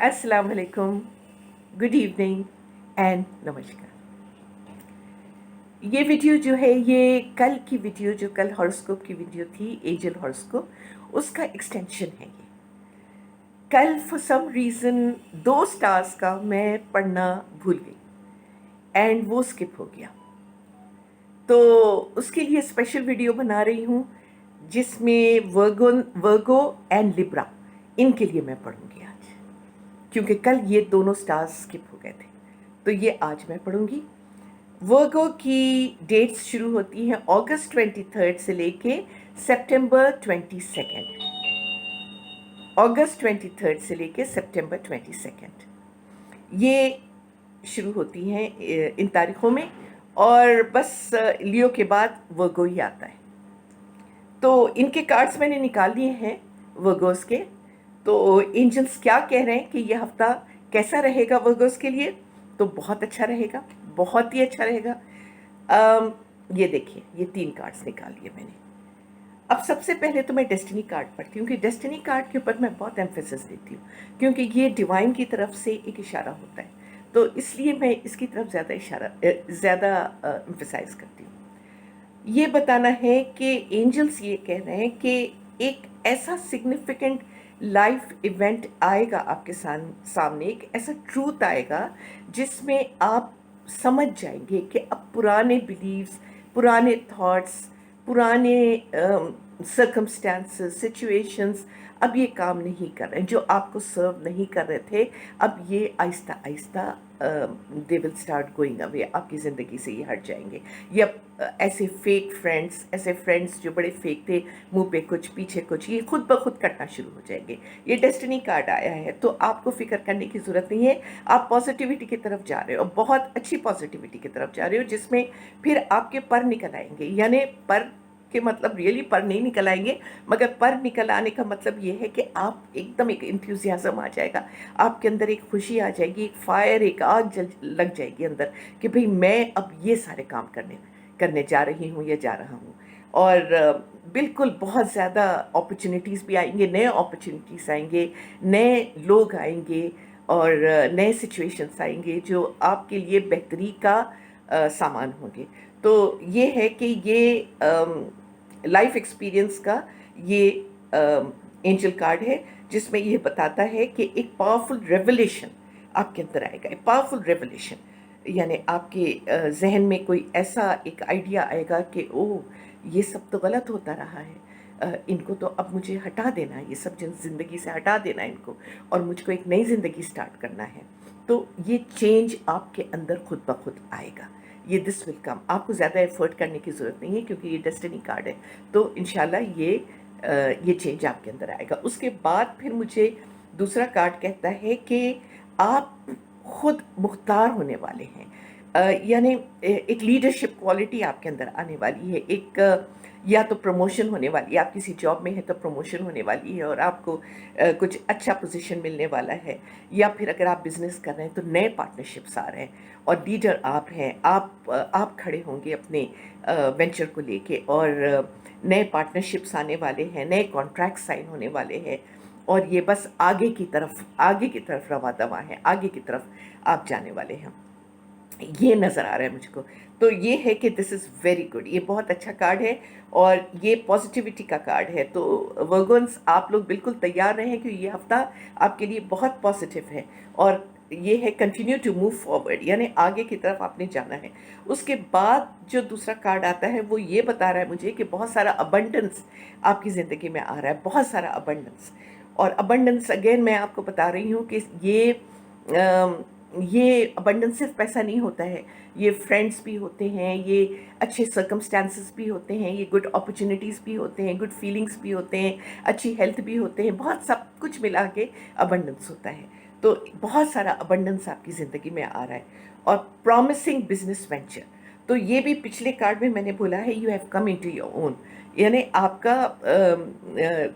अस्सलाम वालेकुम, good evening and नमस्कार। ये वीडियो जो है ये कल की वीडियो जो कल हॉरोस्कोप की वीडियो थी एंजल हॉरोस्कोप, उसका एक्सटेंशन है ये। कल फॉर सम रीज़न 2 स्टार्स का मैं पढ़ना भूल गई एंड वो स्किप हो गया। तो उसके लिए स्पेशल वीडियो बना रही हूँ जिसमें वर्गो एंड लिब्रा इनके लिए मैं पढ़ूंगी आज, क्योंकि कल ये दोनों स्टार्स स्किप हो गए थे। तो ये आज मैं पढ़ूंगी। वर्गो की डेट्स शुरू होती हैं अगस्त 23 से लेके सितंबर 22। अगस्त 23 से लेके सितंबर 22 ये शुरू होती हैं इन तारीखों में। और बस लियो के बाद वर्गो ही आता है। तो इनके कार्ड्स मैंने निकाल लिए हैं वर्गोस के। तो एंजल्स क्या कह रहे हैं कि ये हफ्ता कैसा रहेगा वर्गोस के लिए। तो बहुत अच्छा रहेगा, बहुत ही अच्छा रहेगा। ये देखिए, ये 3 कार्ड्स निकाल लिए मैंने। अब सबसे पहले तो मैं डेस्टिनी कार्ड पढ़ती हूँ कि डेस्टिनी कार्ड के ऊपर मैं बहुत एम्फेसिस देती हूँ, क्योंकि ये डिवाइन की तरफ से एक इशारा होता है। तो इसलिए मैं इसकी तरफ ज़्यादा एम्फेसाइज करती हूँ। ये बताना है कि एंजल्स ये कह रहे हैं कि एक ऐसा सिग्निफिकेंट लाइफ इवेंट आएगा आपके सामने, एक ऐसा ट्रूथ आएगा जिसमें आप समझ जाएंगे कि अब पुराने बिलीव्स, पुराने थॉट्स, पुराने सर्कमस्टेंसेस, सिचुएशंस अब ये काम नहीं कर रहे हैं, जो आपको सर्व नहीं कर रहे थे। अब ये Aahista Aahista they will start going away, आपकी ज़िंदगी से ये हट जाएंगे। ये ऐसे फेक फ्रेंड्स, ऐसे फ्रेंड्स जो बड़े फेक थे, मुंह पे कुछ पीछे कुछ, ये खुद ब खुद कटना शुरू हो जाएंगे। ये डेस्टिनी कार्ड आया है, तो आपको फिक्र करने की ज़रूरत नहीं है। आप पॉजिटिविटी की तरफ जा रहे हो, बहुत अच्छी पॉजिटिविटी की तरफ जा रहे हो, जिसमें फिर आपके पर निकल आएंगे। यानी पर के मतलब रियली पर नहीं निकल आएंगे, मगर पर निकल आने का मतलब ये है कि आप एकदम एक इंथ्यूजियाज्म आ जाएगा, आपके अंदर एक खुशी आ जाएगी, एक फायर, एक आग जल लग जाएगी अंदर कि भाई मैं अब ये सारे काम करने जा रही हूँ या जा रहा हूँ। और बिल्कुल बहुत ज़्यादा अपॉर्चुनिटीज़ भी आएंगे, नए अपॉर्चुनिटीज़ आएंगे, नए लोग आएंगे और नए सिचुएशंस आएंगे जो आपके लिए बेहतरी का सामान होंगे। तो ये है कि ये लाइफ एक्सपीरियंस का ये एंजल कार्ड है, जिसमें ये बताता है कि एक पावरफुल रेवलेशन आपके अंदर आएगा। एक पावरफुल रेवलेशन यानी आपके जहन में कोई ऐसा एक आइडिया आएगा कि ओह, ये सब तो गलत होता रहा है, इनको तो अब मुझे हटा देना है, ये सब ज़िंदगी से हटा देना है इनको, और मुझको एक नई ज़िंदगी स्टार्ट करना है। तो ये चेंज आपके अंदर खुद ब खुद आएगा। ये दिस विल कम, आपको ज़्यादा एफर्ट करने की ज़रूरत नहीं है, क्योंकि ये डेस्टिनी कार्ड है। तो इंशाल्लाह ये चेंज आपके अंदर आएगा। उसके बाद फिर मुझे दूसरा कार्ड कहता है कि आप खुद मुख्तार होने वाले हैं। यानी एक लीडरशिप क्वालिटी आपके अंदर आने वाली है। एक या तो प्रमोशन होने वाली है, आप किसी जॉब में हैं तो प्रमोशन होने वाली है और आपको कुछ अच्छा पोजीशन मिलने वाला है। या फिर अगर आप बिजनेस कर रहे हैं तो नए पार्टनरशिप्स आ रहे हैं और लीडर आप हैं। आप खड़े होंगे अपने वेंचर को लेके, और नए पार्टनरशिप्स आने वाले हैं, नए कॉन्ट्रैक्ट साइन होने वाले हैं, और ये बस आगे की तरफ रवा दवा है, आगे की तरफ आप जाने वाले हैं। ये नज़र आ रहा है मुझको। तो ये है कि दिस इज़ वेरी गुड, ये बहुत अच्छा कार्ड है और ये पॉजिटिविटी का कार्ड है। तो वर्गोन्स, आप लोग बिल्कुल तैयार रहें कि ये हफ्ता आपके लिए बहुत पॉजिटिव है, और ये है कंटिन्यू टू मूव फॉरवर्ड, यानी आगे की तरफ आपने जाना है। उसके बाद जो दूसरा कार्ड आता है वो ये बता रहा है मुझे कि बहुत सारा अबंडेंस आपकी ज़िंदगी में आ रहा है, बहुत सारा अबंडेंस। और अबंडेंस अगेन मैं आपको बता रही हूँ कि ये अबंडेंस सिर्फ पैसा नहीं होता है, ये फ्रेंड्स भी होते हैं, ये अच्छे सर्कमस्टेंसेस भी होते हैं, ये गुड अपॉर्चुनिटीज़ भी होते हैं, गुड फीलिंग्स भी होते हैं, अच्छी हेल्थ भी होते हैं, बहुत सब कुछ मिला के अबंडेंस होता है। तो बहुत सारा अबंडेंस आपकी ज़िंदगी में आ रहा है। और प्रॉमिसिंग बिजनेस वेंचर, तो ये भी पिछले कार्ड में मैंने बोला है, you have come into your own, यानी आपका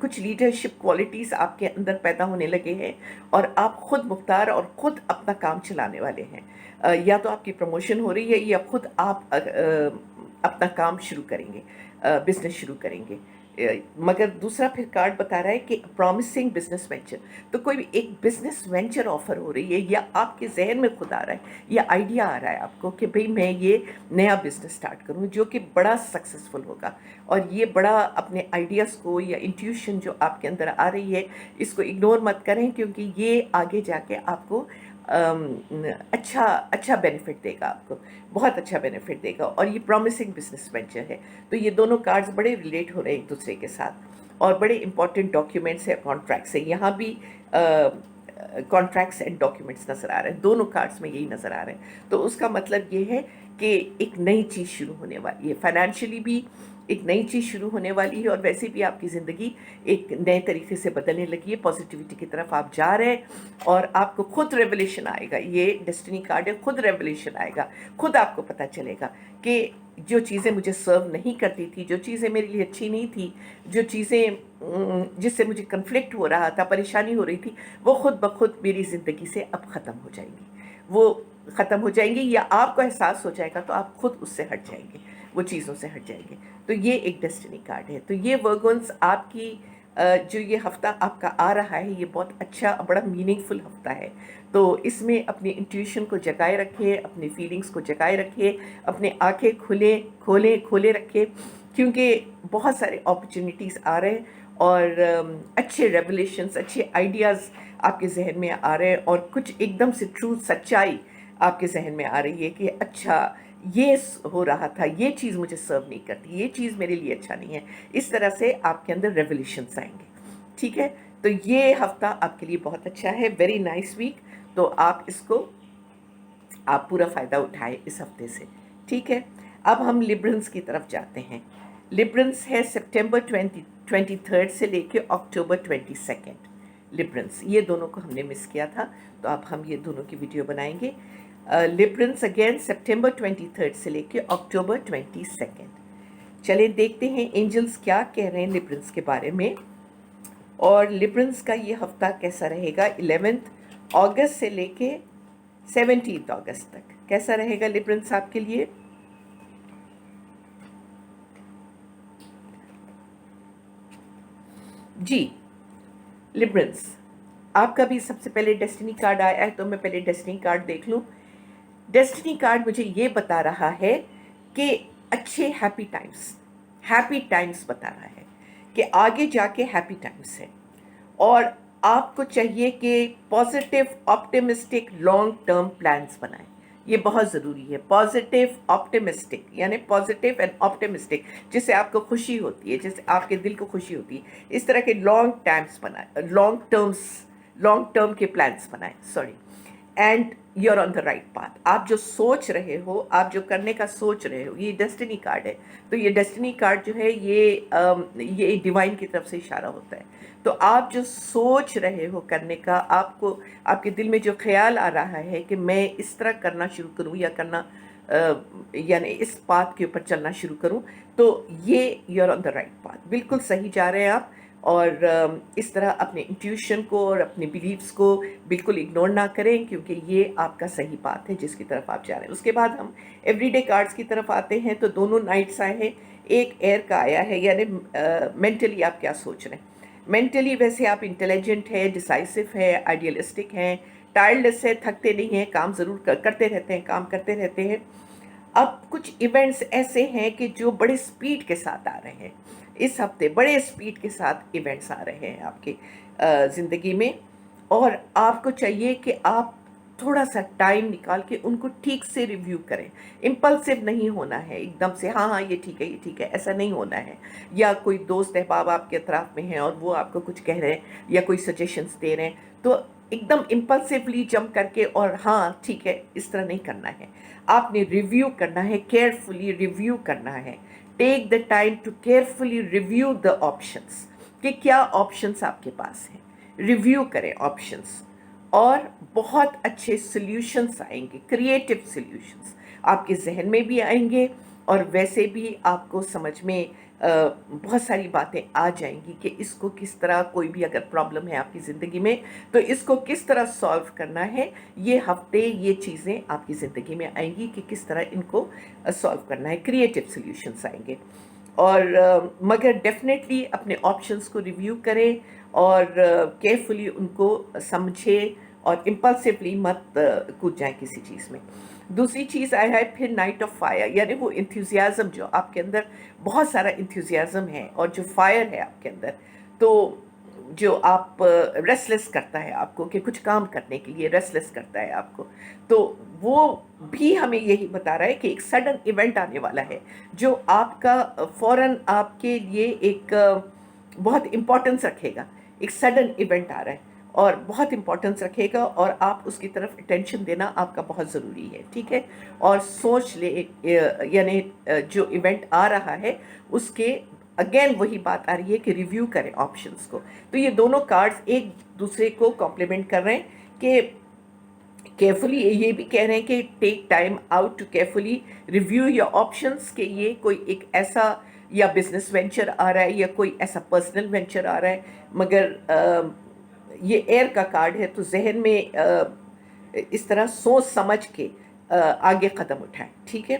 कुछ लीडरशिप क्वालिटीज़ आपके अंदर पैदा होने लगे हैं और आप खुद मुख्तार और ख़ुद अपना काम चलाने वाले हैं। या तो आपकी प्रमोशन हो रही है या खुद आप अपना काम शुरू करेंगे, बिजनेस शुरू करेंगे। मगर दूसरा फिर कार्ड बता रहा है कि प्रॉमिसिंग बिजनेस वेंचर, तो कोई भी एक बिजनेस वेंचर ऑफर हो रही है, या आपके जहन में खुद आ रहा है, या आइडिया आ रहा है आपको कि भाई मैं ये नया बिजनेस स्टार्ट करूं जो कि बड़ा सक्सेसफुल होगा, और ये बड़ा अपने आइडियाज़ को या इंट्यूशन जो आपके अंदर आ रही है इसको इग्नोर मत करें, क्योंकि ये आगे जाके आपको अच्छा अच्छा बेनिफिट देगा, आपको बहुत अच्छा बेनिफिट देगा। और ये प्रॉमिसिंग बिजनेस वेंचर है, तो ये दोनों कार्ड्स बड़े रिलेट हो रहे हैं एक दूसरे के साथ, और बड़े इंपॉर्टेंट डॉक्यूमेंट्स है, कॉन्ट्रैक्ट्स है, यहाँ भी कॉन्ट्रैक्ट्स एंड डॉक्यूमेंट्स नज़र आ रहे हैं, दोनों कार्ड्स में यही नज़र आ रहे हैं। तो उसका मतलब ये है कि एक नई चीज़ शुरू होने वाली है, फाइनेंशियली भी एक नई चीज़ शुरू होने वाली है, और वैसे भी आपकी ज़िंदगी एक नए तरीके से बदलने लगी है, पॉजिटिविटी की तरफ आप जा रहे हैं, और आपको खुद रेवलेशन आएगा, ये डेस्टिनी कार्ड है, खुद रेवलेशन आएगा, खुद आपको पता चलेगा कि जो चीज़ें मुझे सर्व नहीं करती थी, जो चीज़ें मेरे लिए अच्छी नहीं थी, जो चीज़ें जिससे मुझे कन्फ्लिक्ट हो रहा था, परेशानी हो रही थी, वो खुद ब खुद मेरी ज़िंदगी से अब ख़त्म हो जाएंगी, वो ख़त्म हो जाएंगी, या आपको एहसास हो जाएगा तो आप खुद उससे हट जाएंगे, वो चीज़ों से हट जाएंगे। तो ये एक डेस्टिनी कार्ड है। तो ये वर्गोन्स आपकी जो ये हफ़्ता आपका आ रहा है, ये बहुत अच्छा बड़ा मीनिंगफुल हफ़्ता है। तो इसमें अपनी इंट्यूशन को जगाए रखिए, अपनी फीलिंग्स को जगाए रखिए, अपने आँखें खोले रखिए, क्योंकि बहुत सारे अपॉर्चुनिटीज़ आ रहे हैं, और अच्छे रेवलेशंस, अच्छे आइडियाज़ आपके जहन में आ रहे हैं, और कुछ एकदम से ट्रूथ, सच्चाई आपके जहन में आ रही है कि अच्छा ये हो रहा था, ये चीज़ मुझे सर्व नहीं करती, ये चीज़ मेरे लिए अच्छा नहीं है। इस तरह से आपके अंदर रेवोल्यूशंस आएंगे, ठीक है। तो ये हफ्ता आपके लिए बहुत अच्छा है, वेरी नाइस वीक। तो आप पूरा फ़ायदा उठाएं इस हफ्ते से, ठीक है। अब हम लिब्रंस की तरफ जाते हैं। लिब्रंस है सितंबर 23 से लेके अक्टूबर 22। लिब्रंस, ये दोनों को हमने मिस किया था, तो अब हम ये दोनों की वीडियो बनाएंगे। लिब्रंस अगेन सितंबर 23 से लेके अक्टूबर 22। चलिए देखते हैं एंजल्स क्या कह रहे हैं लिब्रंस के बारे में, और लिब्रंस का ये हफ्ता कैसा रहेगा 11 अगस्त से लेके 17 अगस्त तक, कैसा रहेगा लिब्रंस आपके लिए। जी लिब्रंस, आपका भी सबसे पहले डेस्टिनी कार्ड आया है, तो मैं पहले डेस्टिनी कार्ड देख लूँ। डेस्टिनी कार्ड मुझे ये बता रहा है कि अच्छे हैप्पी टाइम्स बता रहा है कि आगे जाके हैप्पी टाइम्स है, और आपको चाहिए कि positive optimistic long term plans बनाएं। ये बहुत ज़रूरी है, पॉजिटिव ऑप्टिमिस्टिक, यानी पॉजिटिव एंड ऑप्टिमिस्टिक, जिससे आपको खुशी होती है, जिससे आपके दिल को खुशी होती है, इस तरह के लॉन्ग टर्म के प्लान्स बनाएं, sorry. And you are on the right path, आप जो सोच रहे हो, आप जो करने का सोच रहे हो, ये डेस्टिनी कार्ड है। तो ये डेस्टिनी कार्ड जो है ये डिवाइन की तरफ से इशारा होता है। तो आप जो सोच रहे हो करने का, आपको आपके दिल में जो ख्याल आ रहा है कि मैं इस तरह करना शुरू करूं, या करना यानी इस पाथ के ऊपर चलना शुरू करूं, तो ये you are on the right path, बिल्कुल सही जा रहे हैं आप। और इस तरह अपने इंट्यूशन को और अपने बिलीव्स को बिल्कुल इग्नोर ना करें, क्योंकि ये आपका सही बात है जिसकी तरफ आप जा रहे हैं। उसके बाद हम एवरीडे कार्ड्स की तरफ आते हैं। तो दोनों नाइट्स आए हैं, एक एयर का आया है, यानी मेंटली आप क्या सोच रहे हैं। मेंटली वैसे आप इंटेलिजेंट है, डिसाइसिव है, आइडियलिस्टिक हैं, टायर्डलेस है, थकते नहीं हैं, काम ज़रूर करते रहते हैं, काम करते रहते हैं। अब कुछ इवेंट्स ऐसे हैं कि जो बड़े स्पीड के साथ आ रहे हैं इस हफ्ते, बड़े स्पीड के साथ इवेंट्स आ रहे हैं आपके ज़िंदगी में, और आपको चाहिए कि आप थोड़ा सा टाइम निकाल के उनको ठीक से रिव्यू करें। इम्पल्सिव नहीं होना है एकदम से, हाँ हाँ ये ठीक है, ये ठीक है, ऐसा नहीं होना है। या कोई दोस्त अहबाब आपके अतराफ में हैं और वो आपको कुछ कह रहे हैं या कोई सजेशंस दे रहे हैं, तो एकदम इम्पल्सिवली जंप करके और हाँ ठीक है इस तरह नहीं करना है। आपने रिव्यू करना है, केयरफुली रिव्यू करना है। Take the time to carefully review the options, कि क्या ऑप्शंस आपके पास हैं, रिव्यू करें ऑप्शंस, और बहुत अच्छे सॉल्यूशंस आएंगे, क्रिएटिव सॉल्यूशंस आपके जहन में भी आएंगे, और वैसे भी आपको समझ में बहुत सारी बातें आ जाएंगी कि इसको किस तरह, कोई भी अगर प्रॉब्लम है आपकी ज़िंदगी में तो इसको किस तरह सॉल्व करना है। ये हफ्ते ये चीज़ें आपकी ज़िंदगी में आएंगी कि किस तरह इनको सॉल्व करना है, क्रिएटिव सॉल्यूशंस आएंगे। اور مگر ڈیفینیٹلی اپنے آپشنس کو ریویو کریں اور کیئرفلی ان کو سمجھیں اور امپلسولی مت کود جائیں کسی چیز میں. دوسری چیز آیا ہے پھر نائٹ آف فائر، یعنی وہ انتھیوزیازم جو آپ کے اندر بہت سارا انتھیوزیازم ہے اور جو فائر ہے آپ کے اندر، تو جو آپ ریسلیس کرتا ہے آپ کو کہ کچھ کام کرنے کے لیے ریسلیس کرتا ہے آپ کو، تو وہ بھی ہمیں یہی بتا رہا ہے کہ ایک سڈن ایونٹ آنے والا ہے جو آپ کا فوراً آپ کے لیے ایک بہت امپورٹنس رکھے گا. ایک سڈن ایونٹ آ رہا ہے اور بہت امپورٹنس رکھے گا اور آپ اس کی طرف اٹینشن دینا آپ کا بہت ضروری ہے، ٹھیک ہے. اور سوچ لے یعنی جو ایونٹ آ رہا ہے اس کے اگین وہی بات آ رہی ہے کہ ریویو کریں آپشنس کو. تو یہ دونوں کارڈز ایک دوسرے کو کمپلیمنٹ کر رہے ہیں کہ کیئرفلی، یہ بھی کہہ رہے ہیں کہ take time out to carefully review your options, کہ یہ کوئی ایک ایسا یا بزنس وینچر آ رہا ہے یا کوئی ایسا پرسنل وینچر آ رہا ہے، مگر یہ ایئر کا کارڈ ہے تو ذہن میں اس طرح سوچ سمجھ کے آگے قدم اٹھائیں، ٹھیک ہے،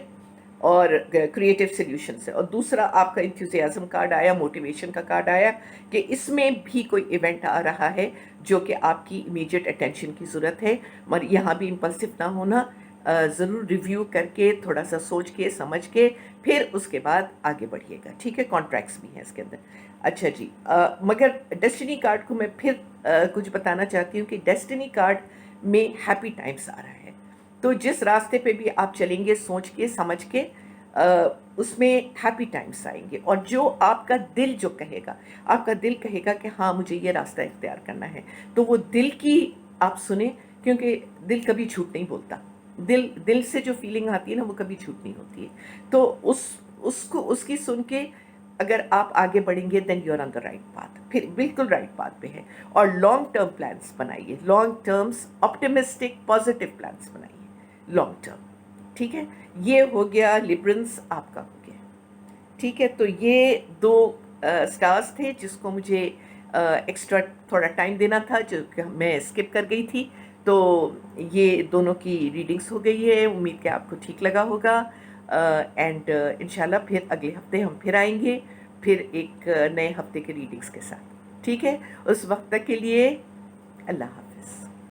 اور کریٹو سلیوشن سے. اور دوسرا آپ کا انتھوزیازم کارڈ آیا، موٹیویشن کا کارڈ آیا کہ اس میں بھی کوئی ایونٹ آ رہا ہے جو کہ آپ کی امیجیٹ اٹینشن کی ضرورت ہے، مگر یہاں بھی امپلسو نہ ہونا، ضرور ریویو کر کے تھوڑا سا سوچ کے سمجھ کے پھر اس کے بعد آگے بڑھیے گا، ٹھیک ہے. کانٹریکٹس بھی ہیں اس کے اندر. اچھا جی، مگر ڈیسٹنی کارڈ کو میں پھر کچھ بتانا چاہتی ہوں کہ ڈیسٹنی کارڈ میں ہیپی ٹائمس آ رہا ہے. تو جس راستے پہ بھی آپ چلیں گے سوچ کے سمجھ کے اس میں ہیپی ٹائمس آئیں گے. اور جو آپ کا دل جو کہے گا، آپ کا دل کہے گا کہ ہاں مجھے یہ راستہ اختیار کرنا ہے، تو وہ دل کی آپ سنیں، کیونکہ دل کبھی جھوٹ نہیں بولتا. دل سے جو فیلنگ آتی ہے نا وہ کبھی جھوٹ نہیں ہوتی ہے. تو اس کی سن کے اگر آپ آگے بڑھیں گے then you are on the right path, پھر بالکل رائٹ پاتھ پہ ہے. اور لانگ ٹرم پلانس بنائیے، long terms optimistic positive plans بنائیے لانگ ٹرم، ٹھیک ہے. یہ ہو گیا لیبرنس آپ کا ہو گیا، ٹھیک ہے. تو یہ دو سٹارز تھے جس کو مجھے ایکسٹرا تھوڑا ٹائم دینا تھا، جو کہ میں اسکپ کر گئی تھی. تو یہ دونوں کی ریڈنگس ہو گئی ہے، امید کہ آپ کو ٹھیک لگا ہوگا. اینڈ انشاءاللہ پھر اگلے ہفتے ہم پھر آئیں گے، پھر ایک نئے ہفتے کے ریڈنگس کے ساتھ، ٹھیک ہے. اس وقت تک کے لیے اللہ حافظ.